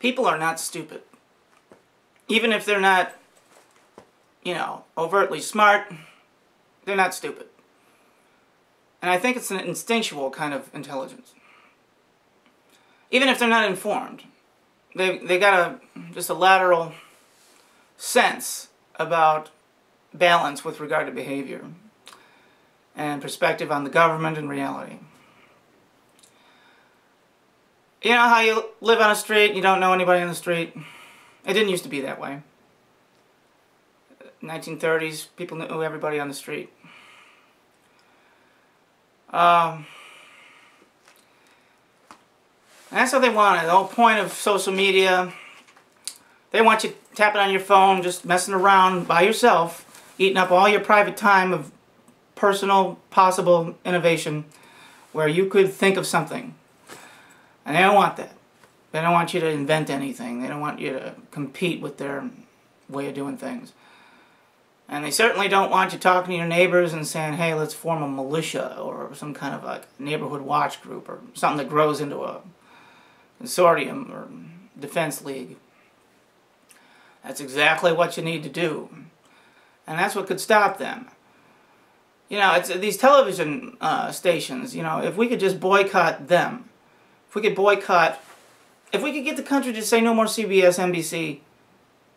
People are not stupid. Even if they're not, overtly smart, they're not stupid. And I think it's an instinctual kind of intelligence. Even if they're not informed, they got just a lateral sense about balance with regard to behavior and perspective on the government and reality. You know how you live on a street, you don't know anybody on the street? It didn't used to be that way. 1930s, people knew everybody on the street. That's what they wanted. The whole point of social media, they want you tapping on your phone, just messing around by yourself, eating up all your private time of personal, possible innovation where you could think of something. And they don't want that. They don't want you to invent anything. They don't want you to compete with their way of doing things. And they certainly don't want you talking to your neighbors and saying, hey, let's form a militia or some kind of like neighborhood watch group or something that grows into a consortium or defense league. That's exactly what you need to do. And that's what could stop them. It's these television stations, if we could just boycott them, if we could get the country to say no more CBS, NBC,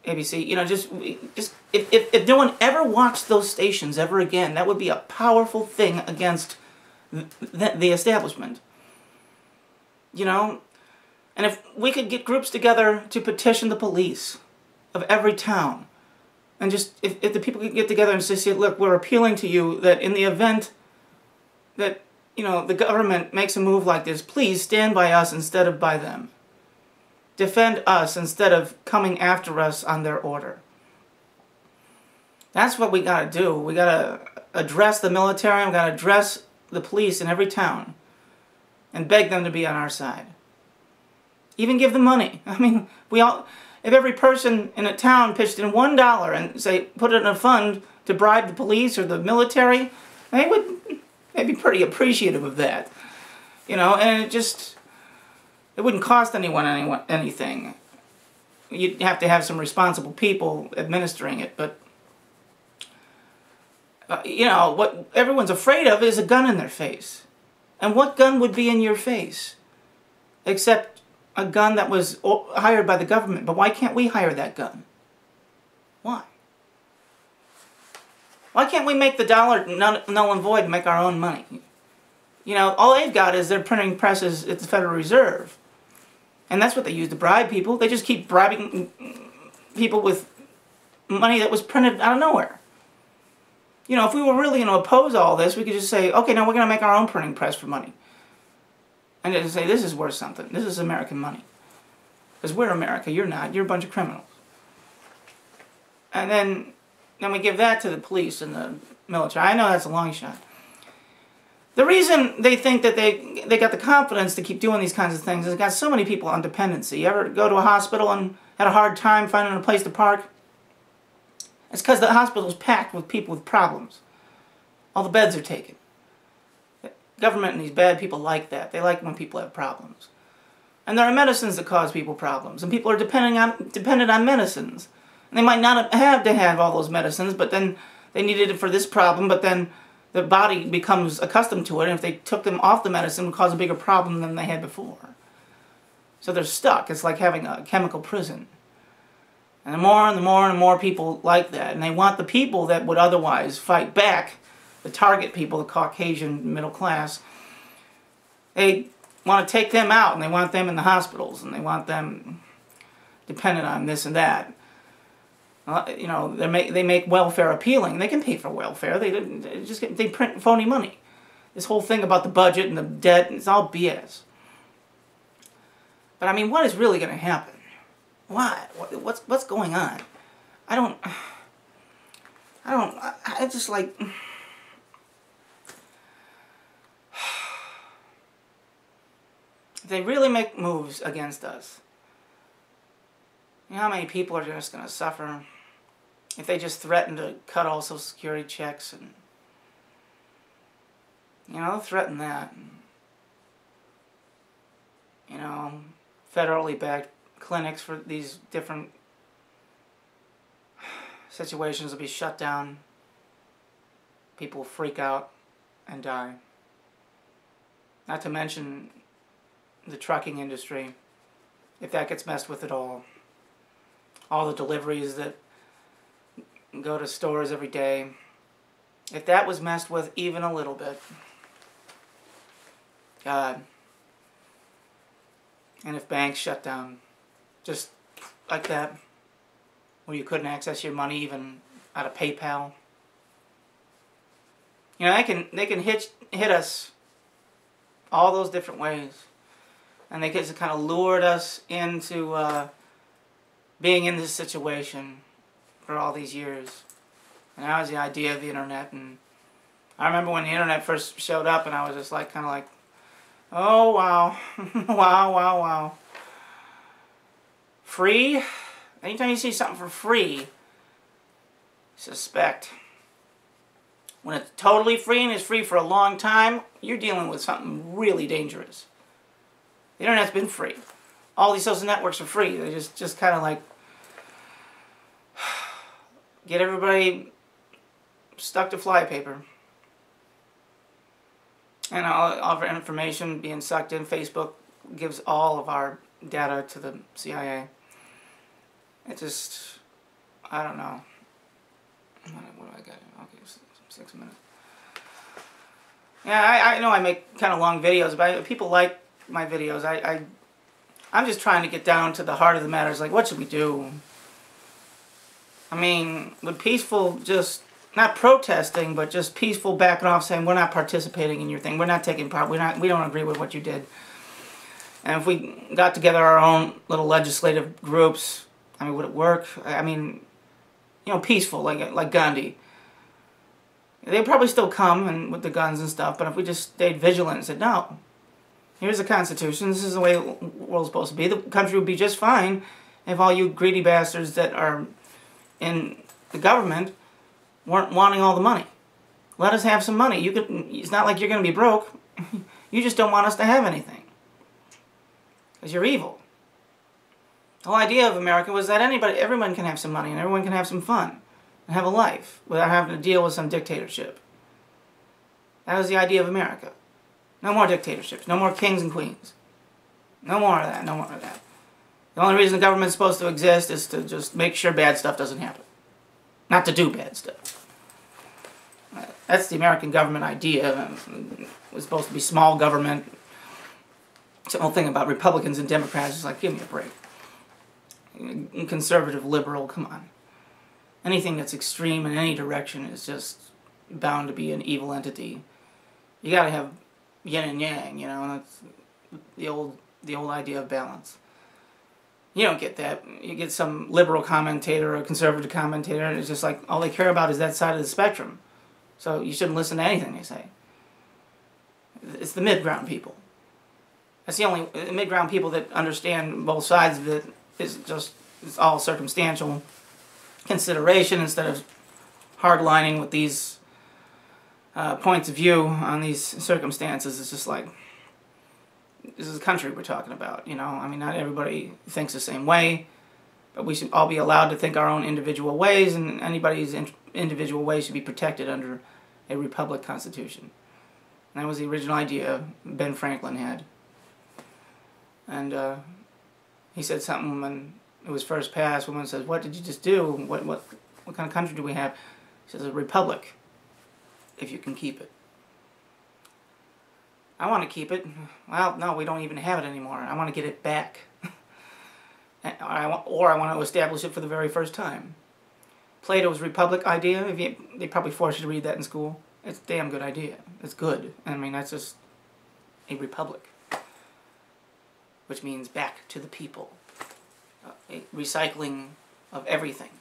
ABC, if no one ever watched those stations ever again, that would be a powerful thing against the establishment. And if we could get groups together to petition the police of every town, and just, if the people could get together and say, look, we're appealing to you that in the event that, the government makes a move like this, please stand by us instead of by them. Defend us instead of coming after us on their order. That's what we gotta do. We gotta address the military, we gotta address the police in every town and beg them to be on our side. Even give them money. I mean, if every person in a town pitched in $1 and say put it in a fund to bribe the police or the military, they'd be pretty appreciative of that. And it wouldn't cost anyone anything. You'd have to have some responsible people administering it, but what everyone's afraid of is a gun in their face. And what gun would be in your face? Except a gun that was hired by the government. But why can't we hire that gun? Why? Why can't we make the dollar null and void and make our own money? All they've got is their printing presses at the Federal Reserve. And that's what they use to bribe people. They just keep bribing people with money that was printed out of nowhere. If we were really going to oppose all this, we could just say, okay, now we're going to make our own printing press for money. And just say, this is worth something. This is American money. Because we're America, you're not. You're a bunch of criminals. And then we give that to the police and the military. I know that's a long shot. The reason they think that they got the confidence to keep doing these kinds of things is they got so many people on dependency. You ever go to a hospital and had a hard time finding a place to park? It's because the hospital's packed with people with problems. All the beds are taken. The government and these bad people like that. They like when people have problems. And there are medicines that cause people problems. And people are dependent on medicines. And they might not have to have all those medicines, but then they needed it for this problem, but then the body becomes accustomed to it, and if they took them off the medicine, it would cause a bigger problem than they had before. So they're stuck. It's like having a chemical prison. And the more and the more people like that, and they want the people that would otherwise fight back, the target people, the Caucasian middle class, they want to take them out, and they want them in the hospitals, and they want them dependent on this and that. They make welfare appealing. They can pay for welfare. They print phony money. This whole thing about the budget and the debt, it's all BS. But I mean, what is really going to happen? Why? What's going on? I just like... If they really make moves against us, you know how many people are just going to suffer? If they just threaten to cut all Social Security checks and... they'll threaten that. Federally backed clinics for these different situations will be shut down. People freak out and die. Not to mention the trucking industry, if that gets messed with at all. All the deliveries that go to stores every day. If that was messed with even a little bit, God. And if banks shut down, just like that, where you couldn't access your money even out of PayPal. You know, they can hit us all those different ways. And they just kind of lured us into being in this situation for all these years. And that was the idea of the internet. And I remember when the internet first showed up, and I was just like, kind of like, oh wow, wow, wow, wow. Free? Anytime you see something for free, suspect. When it's totally free and is free for a long time, you're dealing with something really dangerous. The internet's been free. All these social networks are free. They just kind of like get everybody stuck to flypaper. And all of our information being sucked in. Facebook gives all of our data to the CIA. It just, I don't know. What do I got? Okay, 6 minutes. Yeah, I know I make kind of long videos, but people like my videos. I'm just trying to get down to the heart of the matter. It's like, what should we do? I mean, with peaceful, just not protesting, but just peaceful backing off, saying we're not participating in your thing. We're not taking part. We don't agree with what you did. And if we got together our own little legislative groups, I mean, would it work? I mean, you know, peaceful, like Gandhi. They'd probably still come and with the guns and stuff, but if we just stayed vigilant and said, no, here's the Constitution, this is the way the world's supposed to be, the country would be just fine if all you greedy bastards that are in the government weren't wanting all the money. Let us have some money. It's not like you're going to be broke. You just don't want us to have anything. Because you're evil. The whole idea of America was that everyone can have some money and everyone can have some fun and have a life without having to deal with some dictatorship. That was the idea of America. No more dictatorships. No more kings and queens. No more of that. No more of that. The only reason the government's supposed to exist is to just make sure bad stuff doesn't happen. Not to do bad stuff. That's the American government idea. It was supposed to be small government. It's the whole thing about Republicans and Democrats is like, give me a break. Conservative, liberal, come on. Anything that's extreme in any direction is just bound to be an evil entity. You gotta have yin and yang, you know, and that's the old idea of balance. You don't get that. You get some liberal commentator or a conservative commentator, and it's just like all they care about is that side of the spectrum. So you shouldn't listen to anything they say. It's the mid-ground people. That's the only mid-ground people that understand both sides of it. It's all circumstantial consideration instead of hardlining with these points of view on these circumstances. It's just like, this is a country we're talking about, you know. I mean, not everybody thinks the same way, but we should all be allowed to think our own individual ways, and anybody's individual ways should be protected under a republic constitution. And that was the original idea Ben Franklin had. And he said something when it was first passed. Woman says, "What did you just do? What kind of country do we have?" He says, "A republic, if you can keep it." I want to keep it. Well, no, we don't even have it anymore. I want to get it back. Or I want to establish it for the very first time. Plato's Republic idea, they probably forced you to read that in school. It's a damn good idea. It's good. I mean, that's just a republic. Which means back to the people. A recycling of everything.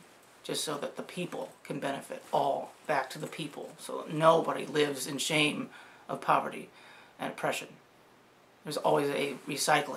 Just so that the people can benefit. All back to the people. So that nobody lives in shame of poverty and oppression. There's always a recycling.